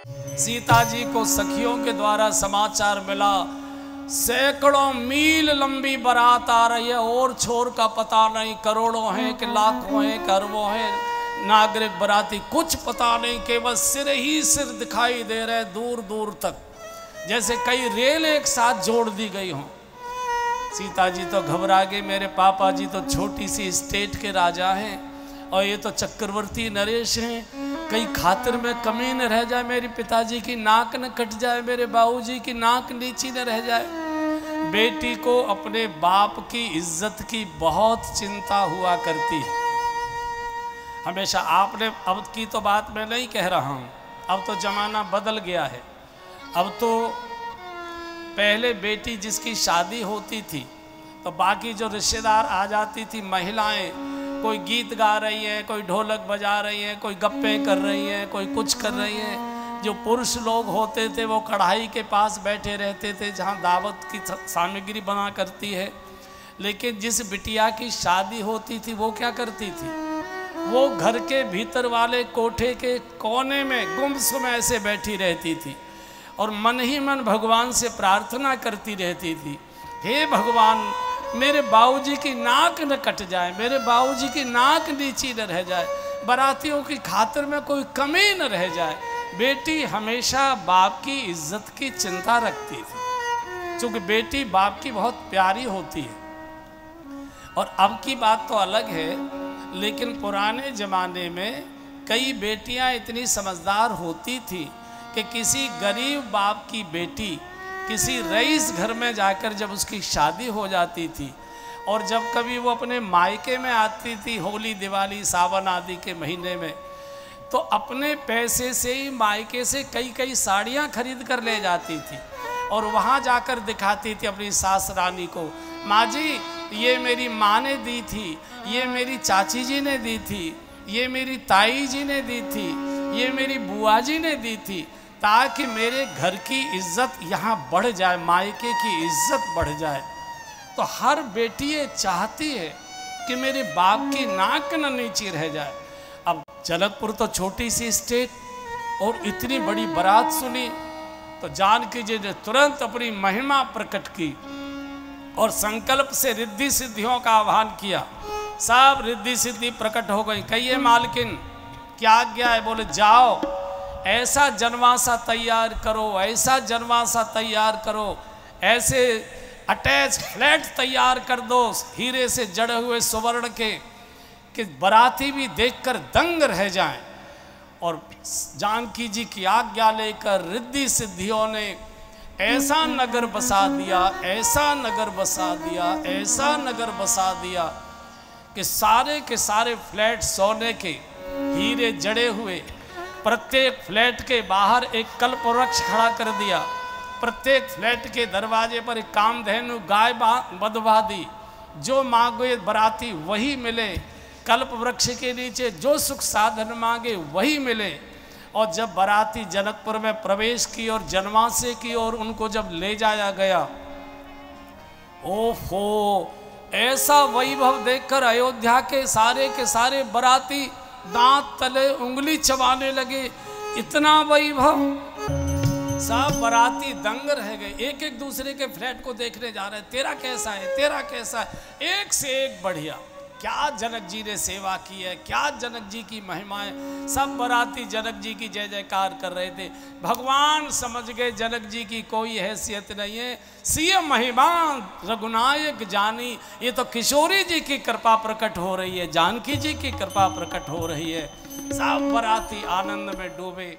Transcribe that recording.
सीता जी को सखियों के द्वारा समाचार मिला, सैकड़ों मील लंबी बारात आ रही है और छोर का पता नहीं, करोड़ों हैं कि लाखों हैं कि अरबों हैं नागरिक बराती, कुछ पता नहीं, केवल सिर ही सिर दिखाई दे रहे दूर दूर तक, जैसे कई रेल एक साथ जोड़ दी गई हों। सीता जी तो घबरा गए, मेरे पापा जी तो छोटी सी स्टेट के राजा हैं और ये तो चक्रवर्ती नरेश हैं, कई खातिर में कमी न रह जाए, मेरे पिताजी की नाक न कट जाए, मेरे बाबूजी की नाक नीची न रह जाए। बेटी को अपने बाप की इज्जत की बहुत चिंता हुआ करती है हमेशा। आपने अब की तो बात मैं नहीं कह रहा हूँ, अब तो ज़माना बदल गया है। अब तो पहले बेटी जिसकी शादी होती थी तो बाकी जो रिश्तेदार आ जाती थी, महिलाएं कोई गीत गा रही हैं, कोई ढोलक बजा रही हैं, कोई गप्पे कर रही हैं, कोई कुछ कर रही हैं। जो पुरुष लोग होते थे वो कढ़ाई के पास बैठे रहते थे जहाँ दावत की सामग्री बना करती है। लेकिन जिस बिटिया की शादी होती थी वो क्या करती थी, वो घर के भीतर वाले कोठे के कोने में गुमसुम ऐसे बैठी रहती थी और मन ही मन भगवान से प्रार्थना करती रहती थी, हे भगवान मेरे बाबूजी की नाक न कट जाए, मेरे बाबूजी की नाक नीची न रह जाए, बारातियों की खातिर में कोई कमी न रह जाए। बेटी हमेशा बाप की इज्जत की चिंता रखती थी, क्योंकि बेटी बाप की बहुत प्यारी होती है। और अब की बात तो अलग है, लेकिन पुराने ज़माने में कई बेटियां इतनी समझदार होती थी कि किसी गरीब बाप की बेटी किसी रईस घर में जाकर जब उसकी शादी हो जाती थी और जब कभी वो अपने मायके में आती थी होली दिवाली सावन आदि के महीने में, तो अपने पैसे से ही मायके से कई कई साड़ियाँ खरीद कर ले जाती थी और वहाँ जाकर दिखाती थी अपनी सास रानी को, माँ जी ये मेरी माँ ने दी थी, ये मेरी चाची जी ने दी थी, ये मेरी ताई जी ने दी थी, ये मेरी बुआ जी ने दी थी, ताकि मेरे घर की इज्जत यहाँ बढ़ जाए, मायके की इज्जत बढ़ जाए। तो हर बेटी ये चाहती है कि मेरे बाप की नाक न नीची रह जाए। अब जनकपुर तो छोटी सी स्टेट और इतनी बड़ी बारात सुनी तो जानकी जी ने तुरंत अपनी महिमा प्रकट की और संकल्प से रिद्धि सिद्धियों का आह्वान किया। सब रिद्धि सिद्धि प्रकट हो गई। कहिए मालकिन क्या आज्ञा है? बोले जाओ ऐसा जनवासा तैयार करो, ऐसा जनवासा तैयार करो, ऐसे अटैच फ्लैट तैयार कर दो हीरे से जड़े हुए सुवर्ण के कि बराती भी देखकर दंग रह जाएं। और जानकी जी की आज्ञा लेकर रिद्धि सिद्धियों ने ऐसा नगर बसा दिया, ऐसा नगर बसा दिया, ऐसा नगर बसा दिया कि सारे के सारे फ्लैट सोने के हीरे जड़े हुए, प्रत्येक फ्लैट के बाहर एक कल्प वृक्ष खड़ा कर दिया, प्रत्येक फ्लैट के दरवाजे पर एक कामधेनु गाय बंधवा दी, जो मांगे बराती वही मिले, कल्प वृक्ष के नीचे जो सुख साधन मांगे वही मिले। और जब बराती जनकपुर में प्रवेश की और जनवासे की और उनको जब ले जाया गया, ओहो ऐसा वैभव देखकर अयोध्या के सारे बराती दांत तले उंगली चबाने लगे। इतना वैभव, सब बराती दंग रह गए, एक एक दूसरे के फ्लैट को देखने जा रहे, तेरा कैसा है, तेरा कैसा है, एक से एक बढ़िया। क्या जनक जी ने सेवा की है, क्या जनक जी की महिमाएं। सब बराती जनक जी की जय जयकार कर रहे थे। भगवान समझ गए जनक जी की कोई हैसियत नहीं है, सीएम महिमा रघुनायक जानी। ये तो किशोरी जी की कृपा प्रकट हो रही है, जानकी जी की कृपा प्रकट हो रही है। सब बराती आनंद में डूबे।